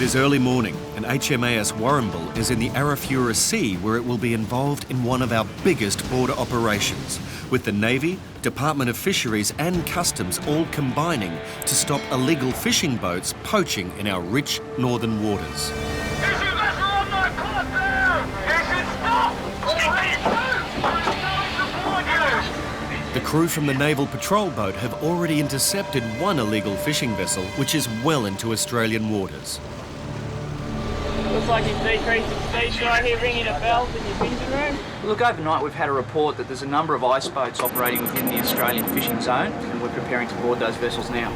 It is early morning and HMAS Warrnambool is in the Arafura Sea where it will be involved in one of our biggest border operations, with the Navy, Department of Fisheries and Customs all combining to stop illegal fishing boats poaching in our rich northern waters. The crew from the Naval Patrol boat have already intercepted one illegal fishing vessel which is well into Australian waters. Looks like you've decreased the speed. Should I hear ringing a bell in your engine room? Look, overnight we've had a report that there's a number of ice boats operating within the Australian fishing zone, and we're preparing to board those vessels now.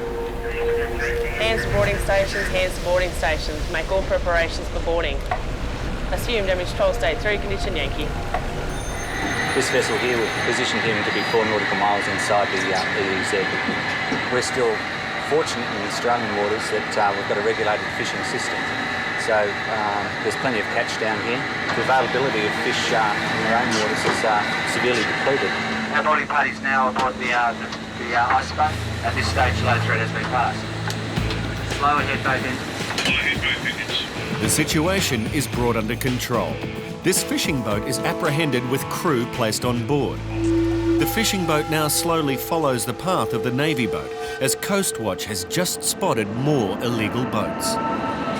Hands to boarding stations. Make all preparations for boarding. Assume damage control state 3 condition Yankee. This vessel here, we've positioned him to be 4 nautical miles inside the EUZ. We're still fortunate in the Australian waters that we've got a regulated fishing system. So there's plenty of catch down here. The availability of fish in their own waters is severely depleted. Our boarding party's now aboard the ice boat. At this stage, low threat has been passed. Slow ahead, both engines. The situation is brought under control. This fishing boat is apprehended with crew placed on board. The fishing boat now slowly follows the path of the Navy boat as Coast Watch has just spotted more illegal boats.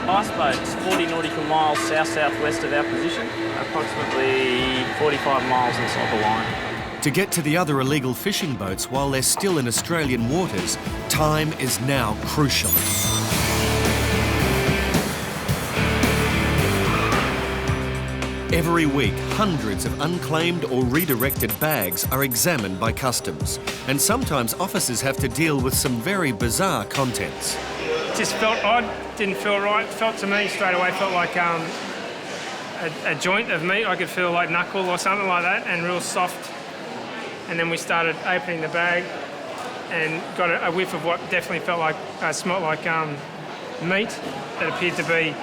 Ice boat's 40 nautical miles south-southwest of our position, approximately 45 miles inside the line. To get to the other illegal fishing boats while they're still in Australian waters, time is now crucial. Every week, hundreds of unclaimed or redirected bags are examined by customs, and sometimes officers have to deal with some very bizarre contents. It just felt odd, didn't feel right. Felt to me straight away, felt like a joint of meat. I could feel like knuckle or something like that, and real soft. And then we started opening the bag and got a whiff of what definitely felt like, smelt like meat that appeared to be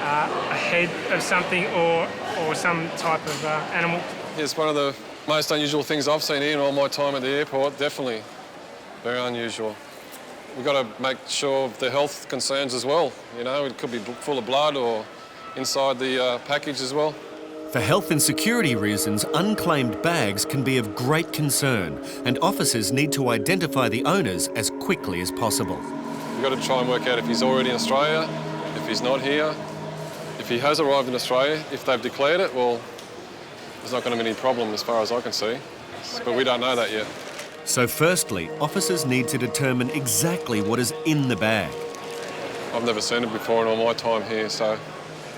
a head of something or some type of animal. It's one of the most unusual things I've seen here in all my time at the airport, definitely. Very unusual. We've got to make sure of the health concerns as well. You know, it could be full of blood or inside the package as well. For health and security reasons, unclaimed bags can be of great concern, and officers need to identify the owners as quickly as possible. We've got to try and work out if he's already in Australia, if he's not here. If he has arrived in Australia, if they've declared it, well, there's not going to be any problem as far as I can see. But we don't know that yet. So firstly, officers need to determine exactly what is in the bag. I've never seen it before in all my time here, so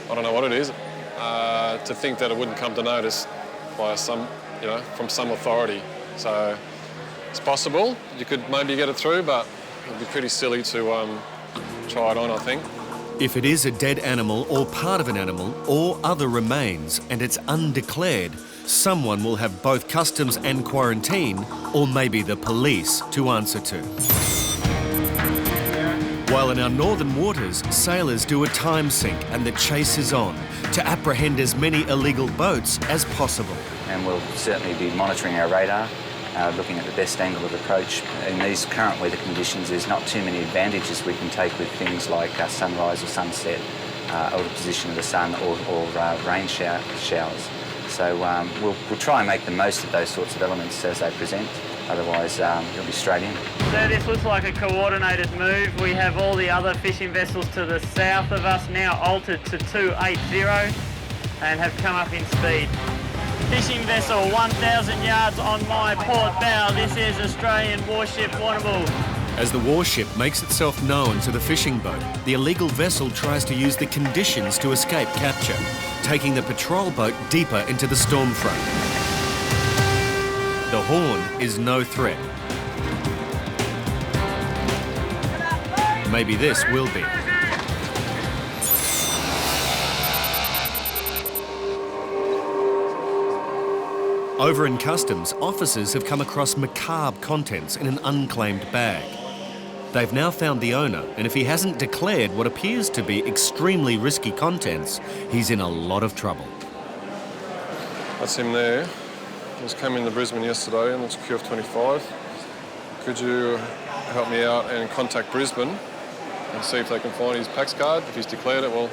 I don't know what it is. To think that it wouldn't come to notice by from some authority. So it's possible you could maybe get it through, but it'd be pretty silly to try it on, I think. If it is a dead animal or part of an animal or other remains and it's undeclared, someone will have both customs and quarantine, or maybe the police, to answer to. While in our northern waters, sailors do a time sink and the chase is on to apprehend as many illegal boats as possible. And we'll certainly be monitoring our radar, looking at the best angle of approach. In these current weather conditions, there's not too many advantages we can take with things like sunrise or sunset, or the position of the sun, or rain showers. So we'll try and make the most of those sorts of elements as they present. Otherwise, you'll be straight in. So this looks like a coordinated move. We have all the other fishing vessels to the south of us now altered to 280 and have come up in speed. Fishing vessel 1,000 yards on my port bow. This is Australian warship Warrnambool. As the warship makes itself known to the fishing boat, the illegal vessel tries to use the conditions to escape capture, taking the patrol boat deeper into the storm front. The Horn is no threat. Maybe this will be. Over in customs, officers have come across macabre contents in an unclaimed bag. They've now found the owner, and if he hasn't declared what appears to be extremely risky contents, he's in a lot of trouble. That's him there. He was coming to Brisbane yesterday and it's QF25. Could you help me out and contact Brisbane and see if they can find his PAX card. If he's declared it, well,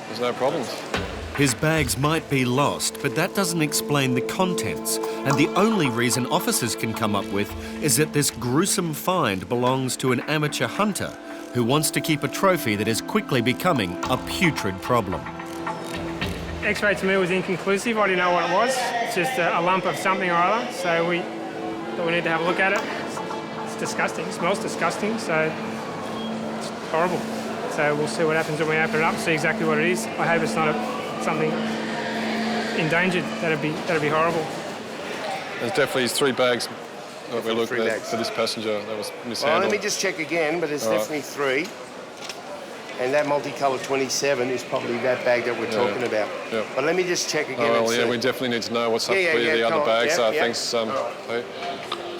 there's no problems. His bags might be lost, but that doesn't explain the contents. And the only reason officers can come up with is that this gruesome find belongs to an amateur hunter who wants to keep a trophy that is quickly becoming a putrid problem. X-ray to me was inconclusive. I didn't know what it was. It's just a lump of something or other. So we thought we need to have a look at it. It's disgusting. It smells disgusting. So it's horrible. So we'll see what happens when we open it up, see exactly what it is. I hope it's not something endangered. That'd be horrible. There's definitely 3 bags that we looked at for this passenger that was mishandled. Well, let me just check again, but there's definitely 3. And that multicoloured 27 is probably that bag that we're talking about. Yeah. But let me just check again. Oh, well, yeah, we definitely need to know what's up with the other bags. Thanks, Pete.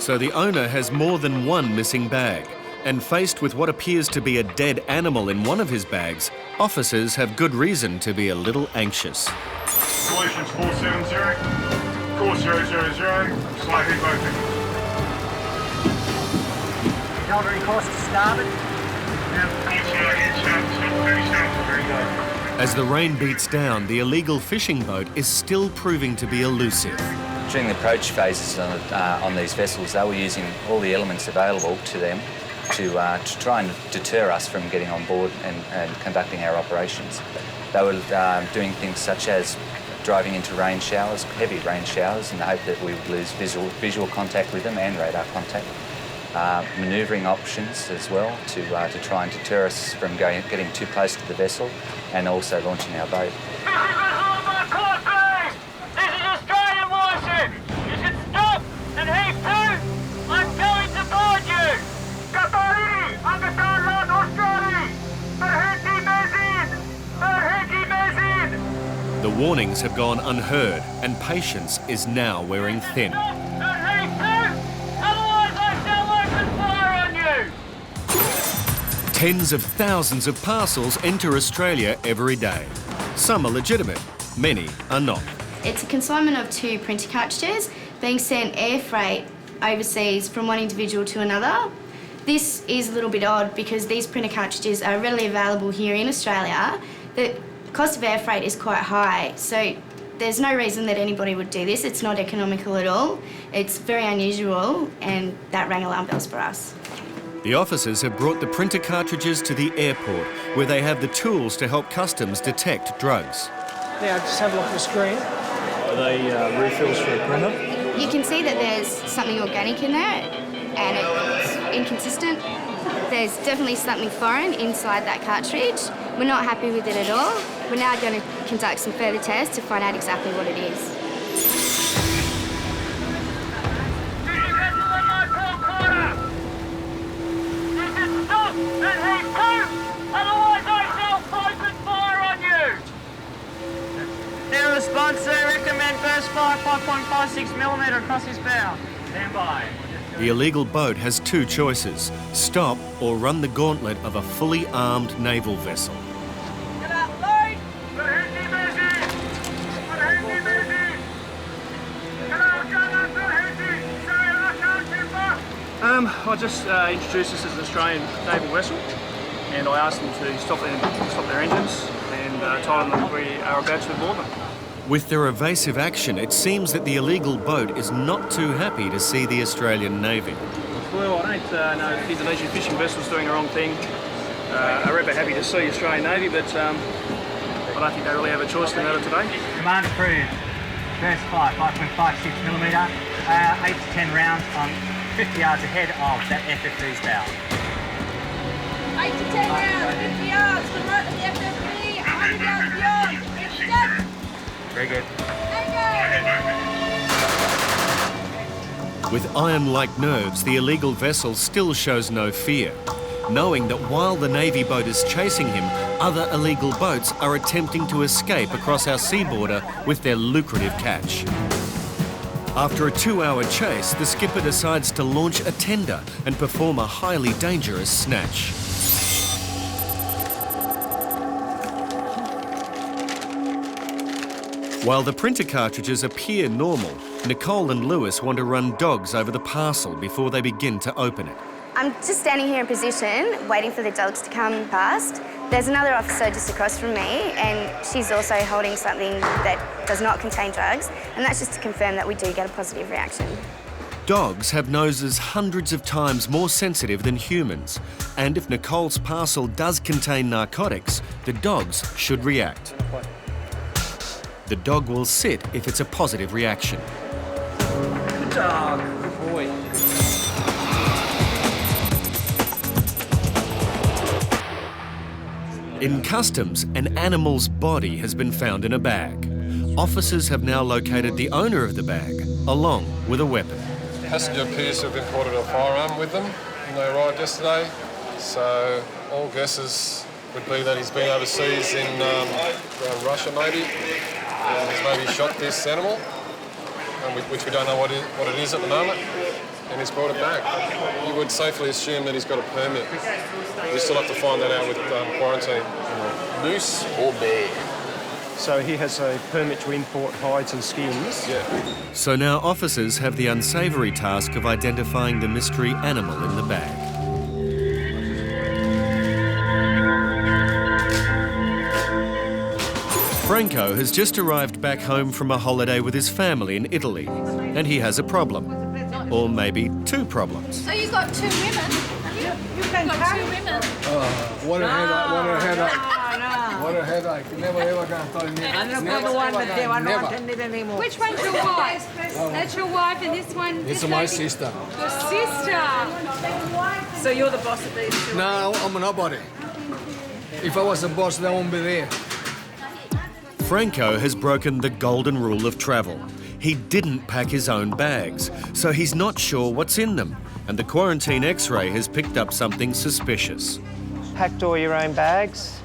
So the owner has more than one missing bag. And faced with what appears to be a dead animal in one of his bags, officers have good reason to be a little anxious. Solutions 470, 4000, slow head open. Delivering course to starboard. Very good. As the rain beats down, the illegal fishing boat is still proving to be elusive. During the approach phases on these vessels, they were using all the elements available to them to try and deter us from getting on board and conducting our operations. They were doing things such as driving into rain showers, heavy rain showers, in the hope that we would lose visual contact with them and radar contact. Manoeuvring options as well to try and deter us from getting too close to the vessel, and also launching our boat. This is Australian warship! You should stop and heave to! I'm going to board you! The warnings have gone unheard, and patience is now wearing thin. Tens of thousands of parcels enter Australia every day. Some are legitimate, many are not. It's a consignment of 2 printer cartridges being sent air freight overseas from one individual to another. This is a little bit odd because these printer cartridges are readily available here in Australia. The cost of air freight is quite high, so there's no reason that anybody would do this. It's not economical at all. It's very unusual, and that rang alarm bells for us. The officers have brought the printer cartridges to the airport, where they have the tools to help customs detect drugs. Now, just have a look at the screen. Are they refills for a printer? You can see that there's something organic in there, and it's inconsistent. There's definitely something foreign inside that cartridge. We're not happy with it at all. We're now going to conduct some further tests to find out exactly what it is. Their response, sir, recommend burst fire 5.56mm across his bow. Stand by. The illegal boat has 2 choices: stop or run the gauntlet of a fully armed naval vessel. I just introduced this as an Australian naval vessel, and I asked them to stop their engines and told them that we are about to board them. With their evasive action, it seems that the illegal boat is not too happy to see the Australian Navy. Well, I don't know if Indonesian fishing vessels doing the wrong thing. I'm ever happy to see the Australian Navy, but I don't think they really have a choice in the matter today. Command approved. Burst fire 5.56mm, 8 to 10 rounds on 50 yards ahead of that FFV's bow. 8 to 10 rounds, 50 yards, to the right of the FFV, 100 yards beyond. Set. Very good. With iron-like nerves, the illegal vessel still shows no fear, knowing that while the Navy boat is chasing him, other illegal boats are attempting to escape across our sea border with their lucrative catch. After a 2-hour chase, the skipper decides to launch a tender and perform a highly dangerous snatch. While the printer cartridges appear normal, Nicole and Lewis want to run dogs over the parcel before they begin to open it. I'm just standing here in position, waiting for the dogs to come past. There's another officer just across from me, and she's also holding something that does not contain drugs, and that's just to confirm that we do get a positive reaction. Dogs have noses hundreds of times more sensitive than humans, and if Nicole's parcel does contain narcotics, the dogs should react. The dog will sit if it's a positive reaction. Good dog. Good boy. In customs, an animal's body has been found in a bag. Officers have now located the owner of the bag, along with a weapon. The passenger appears to have imported a firearm with them when they arrived yesterday, so all guesses would be that he's been overseas in around Russia maybe. He's maybe shot this animal, which we don't know what it is at the moment, and he's brought it back. You would safely assume that he's got a permit. We still have to find that out with quarantine. Moose or bear? So he has a permit to import hides and skins. Yeah. So now officers have the unsavoury task of identifying the mystery animal in the bag. Franco has just arrived back home from a holiday with his family in Italy, and he has a problem. Or maybe two problems. So you've got two women? You can got two women. What a headache, what a headache. What a headache. Never ever going to tell me. Never. Which one's your wife? That's your wife, and this one? This is my sister. Your sister. So you're the boss of these two? No, I'm a nobody. If I was a boss, they won't be there. Franco has broken the golden rule of travel. He didn't pack his own bags, so he's not sure what's in them, and the quarantine X-ray has picked up something suspicious. Packed all your own bags?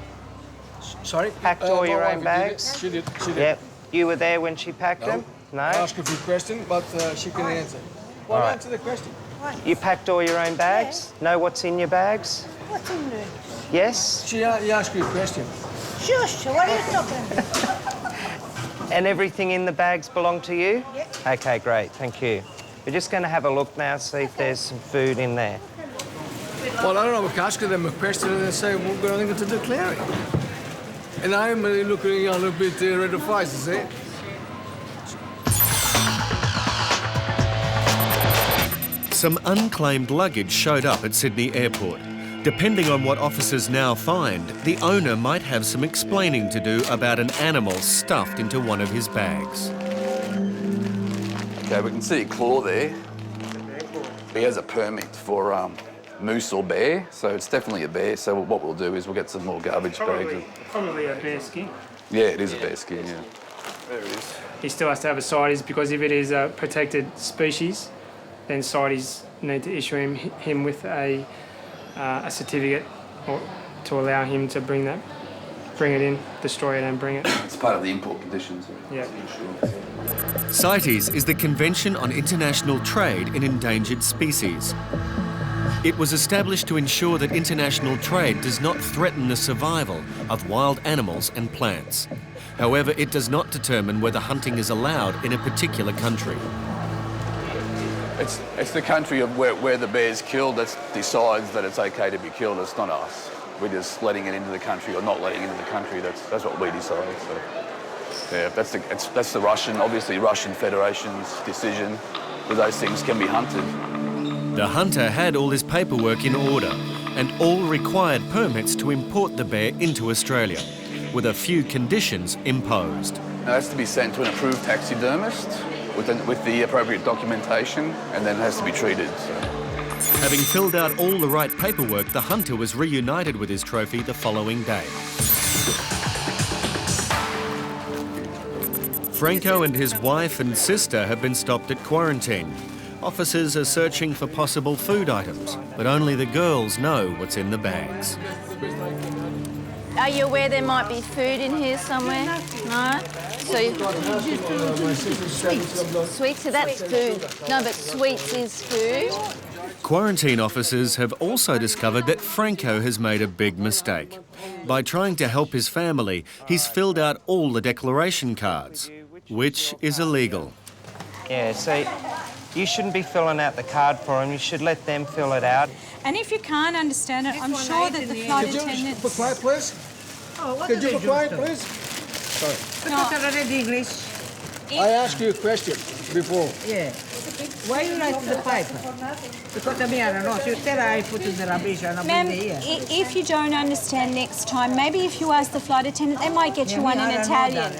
Sorry? Packed all your own bags? She did. Yep. You were there when she packed them? No? I asked a few questions, but she can answer. Well, right. Answer the question. You packed all your own bags? Yeah. Know what's in your bags? What's in there? Yes? He asked you a question. Shush, what are you talking about? And everything in the bags belong to you? Yep. Okay, great, thank you. We're just going to have a look now, see if there's some food in there. Well, I don't know, we can ask them a question and they say, we're going to declare it. And I'm looking a little bit red of face, you see? Some unclaimed luggage showed up at Sydney Airport. Depending on what officers now find, the owner might have some explaining to do about an animal stuffed into one of his bags. Okay, we can see a claw there. He has a permit for moose or bear, so it's definitely a bear. So what we'll do is we'll get some more garbage bags. Probably a bear skin. Yeah, it is a bear skin, yeah. There it is. He still has to have a CITES because if it is a protected species, then CITES need to issue him with a certificate to allow him to bring it in, destroy it and bring it. It's part of the import conditions. Yeah. CITES is the Convention on International Trade in Endangered Species. It was established to ensure that international trade does not threaten the survival of wild animals and plants. However, it does not determine whether hunting is allowed in a particular country. It's the country of where the bear's killed that decides that it's okay to be killed. It's not us. We're just letting it into the country or not letting it into the country. That's what we decide. So, yeah, that's the Russian Federation's decision that those things can be hunted. The hunter had all his paperwork in order and all required permits to import the bear into Australia, with a few conditions imposed. It has to be sent to an approved taxidermist with the appropriate documentation, and then it has to be treated. So. Having filled out all the right paperwork, the hunter was reunited with his trophy the following day. Franco and his wife and sister have been stopped at quarantine. Officers are searching for possible food items, but only the girls know what's in the bags. Are you aware there might be food in here somewhere? No? So sweets, so that's food. No, but sweets is food. Quarantine officers have also discovered that Franco has made a big mistake. By trying to help his family, he's filled out all the declaration cards, which is illegal. Yeah, see, You shouldn't be filling out the card for them. You should let them fill it out. And if you can't understand it, I'm sure that the flight attendants... Could you quiet, please? Oh, what Could do you they quiet, do? please? Sorry. Because I read English. I asked you a question before. Yeah. Why you like the pipe? Because I mean, I don't know. So you tell I put in the rubbish and I'm Ma'am, in the ear. if you don't understand next time, maybe if you ask the flight attendant, they might get you one in Italian.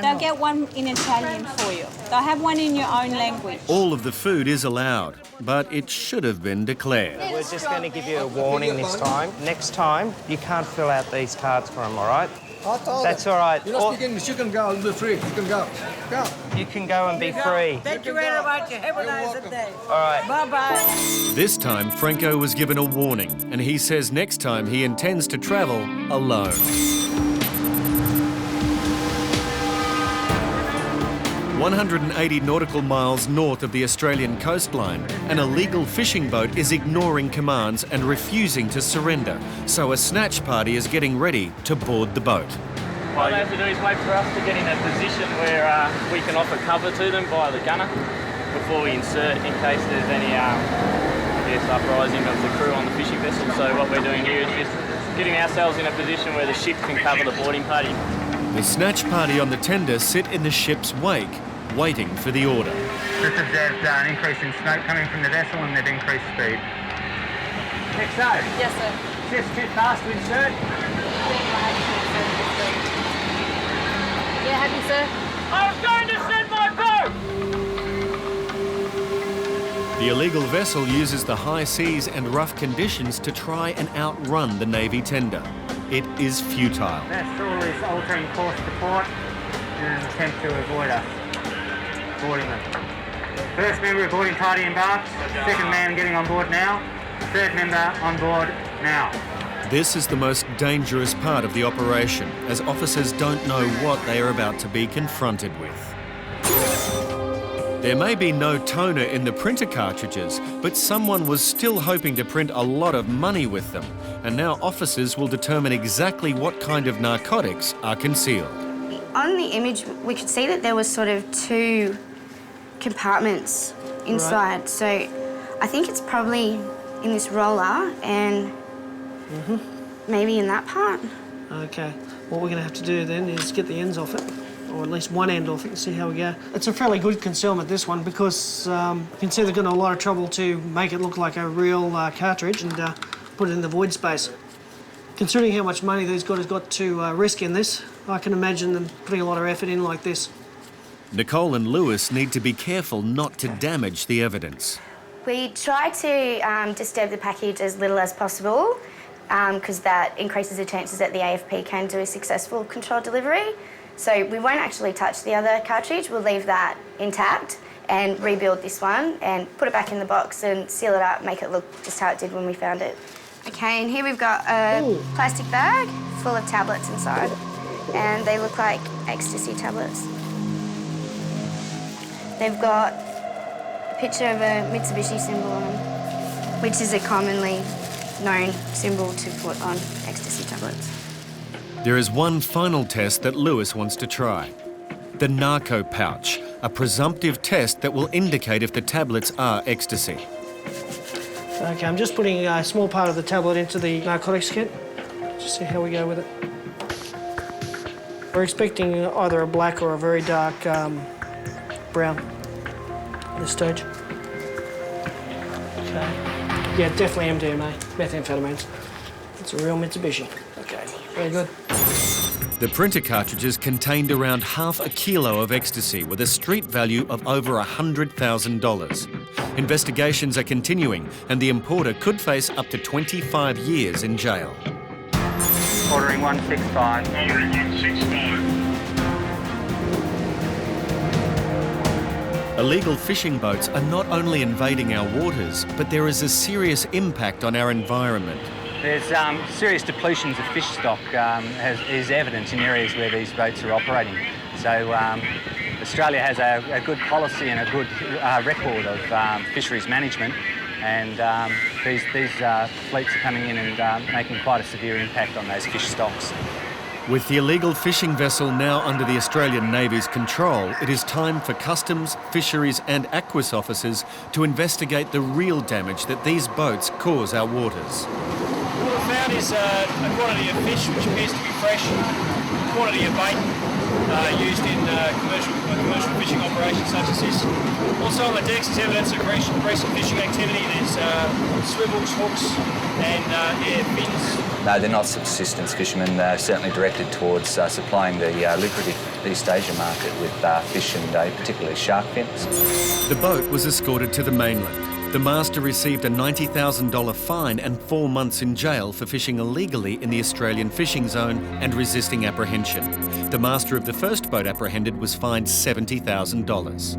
They'll get one in Italian for you. They'll have one in your own language. All of the food is allowed, but it should have been declared. We're just going to give you a warning this time. Next time, you can't fill out these cards for them, all right? That's all right. You don't speak English, you can go and be free. You can go. Go. You can go and be free. Thank you very much. Have a nice day. All right. Bye-bye. This time, Franco was given a warning, and he says next time he intends to travel alone. 180 nautical miles north of the Australian coastline, an illegal fishing boat is ignoring commands and refusing to surrender, so a snatch party is getting ready to board the boat. What they have to do is wait for us to get in a position where we can offer cover to them via the gunner before we insert in case there's any uprising of the crew on the fishing vessel. So what we're doing here is just getting ourselves in a position where the ship can cover the boarding party. The snatch party on the tender sit in the ship's wake, waiting for the order. Just observed an increase in smoke coming from the vessel and they've increased speed. XO? Yes, sir. Is this too fast to insert? Yeah, happy, sir. I was going to send my boat! The illegal vessel uses the high seas and rough conditions to try and outrun the Navy tender. It is futile. Vessel is altering course to port in an attempt to avoid us boarding them. First member of boarding party embarked, second man getting on board now, third member on board now. This is the most dangerous part of the operation, as officers don't know what they are about to be confronted with. There may be no toner in the printer cartridges, but someone was still hoping to print a lot of money with them, and now officers will determine exactly what kind of narcotics are concealed. On the image, we could see that there was sort of two compartments inside, right. So I think it's probably in this roller and maybe in that part. Okay, what we're going to have to do then is get the ends off it, or at least one end off it, and see how we go. It's a fairly good concealment, this one, because you can see they've got a lot of trouble to make it look like a real cartridge and put it in the void space. Considering how much money these guys got to risk in this, I can imagine them putting a lot of effort in like this. Nicole and Lewis need to be careful not to damage the evidence. We try to disturb the package as little as possible because that increases the chances that the AFP can do a successful controlled delivery. So we won't actually touch the other cartridge, we'll leave that intact and rebuild this one and put it back in the box and seal it up, make it look just how it did when we found it. Okay, and here we've got a plastic bag full of tablets inside, and they look like ecstasy tablets. They've got a picture of a Mitsubishi symbol on them, which is a commonly known symbol to put on ecstasy tablets. There is one final test that Lewis wants to try. The narco pouch, a presumptive test that will indicate if the tablets are ecstasy. Okay, I'm just putting a small part of the tablet into the narcotics kit. Just see how we go with it. We're expecting either a black or a very dark brown at this stage. Okay. Yeah, definitely MDMA, methamphetamines. It's a real Mitsubishi. Okay, very good. The printer cartridges contained around half a kilo of ecstasy with a street value of over $100,000. Investigations are continuing and the importer could face up to 25 years in jail. Ordering 165. Ordering 165. Illegal fishing boats are not only invading our waters, but there is a serious impact on our environment. There's serious depletions of fish stock is evident in areas where these boats are operating. So Australia has a good policy and a good record of fisheries management, and these fleets are coming in and making quite a severe impact on those fish stocks. With the illegal fishing vessel now under the Australian Navy's control, it is time for customs, fisheries and aquis officers to investigate the real damage that these boats cause our waters. What we found is a quantity of fish which appears to be fresh, quantity of bait used in commercial fishing operations such as this. Also on the decks is evidence of recent fishing activity. There's swivels, hooks and fins. No, they're not subsistence fishermen. They're certainly directed towards supplying the lucrative East Asia market with fish and particularly shark fins. The boat was escorted to the mainland. The master received a $90,000 fine and 4 months in jail for fishing illegally in the Australian fishing zone and resisting apprehension. The master of the first boat apprehended was fined $70,000.